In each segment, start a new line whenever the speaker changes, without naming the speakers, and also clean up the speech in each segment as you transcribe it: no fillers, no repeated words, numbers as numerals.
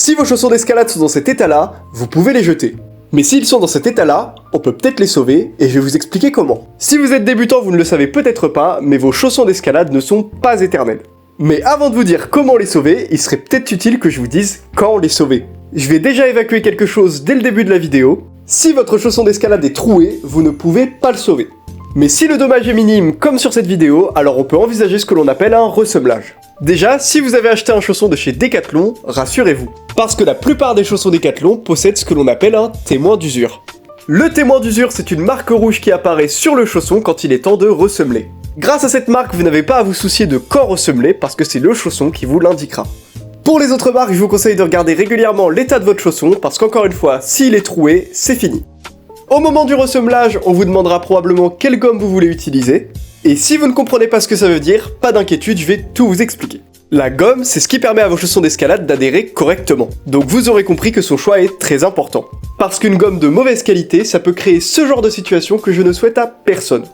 Si vos chaussons d'escalade sont dans cet état-là, vous pouvez les jeter. Mais s'ils sont dans cet état-là, on peut peut-être les sauver, et je vais vous expliquer comment. Si vous êtes débutant, vous ne le savez peut-être pas, mais vos chaussons d'escalade ne sont pas éternels. Mais avant de vous dire comment les sauver, il serait peut-être utile que je vous dise quand les sauver. Je vais déjà évacuer quelque chose dès le début de la vidéo. Si votre chausson d'escalade est troué, vous ne pouvez pas le sauver. Mais si le dommage est minime, comme sur cette vidéo, alors on peut envisager ce que l'on appelle un ressemblage. Déjà, si vous avez acheté un chausson de chez Decathlon, rassurez-vous. Parce que la plupart des chaussons Decathlon possèdent ce que l'on appelle un témoin d'usure. Le témoin d'usure, c'est une marque rouge qui apparaît sur le chausson quand il est temps de ressemeler. Grâce à cette marque, vous n'avez pas à vous soucier de quand ressemeler parce que c'est le chausson qui vous l'indiquera. Pour les autres marques, je vous conseille de regarder régulièrement l'état de votre chausson parce qu'encore une fois, s'il est troué, c'est fini. Au moment du ressemelage, on vous demandera probablement quelle gomme vous voulez utiliser. Et si vous ne comprenez pas ce que ça veut dire, pas d'inquiétude, je vais tout vous expliquer. La gomme, c'est ce qui permet à vos chaussons d'escalade d'adhérer correctement. Donc vous aurez compris que son choix est très important. Parce qu'une gomme de mauvaise qualité, ça peut créer ce genre de situation que je ne souhaite à personne.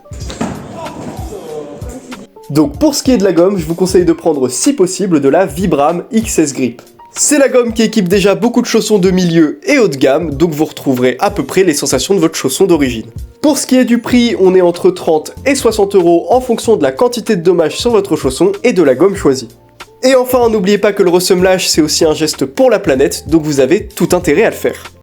Donc pour ce qui est de la gomme, je vous conseille de prendre si possible de la Vibram XS Grip. C'est la gomme qui équipe déjà beaucoup de chaussons de milieu et haut de gamme, donc vous retrouverez à peu près les sensations de votre chausson d'origine. Pour ce qui est du prix, on est entre 30 et 60 € en fonction de la quantité de dommage sur votre chausson et de la gomme choisie. Et enfin, n'oubliez pas que le ressemelage c'est aussi un geste pour la planète, donc vous avez tout intérêt à le faire.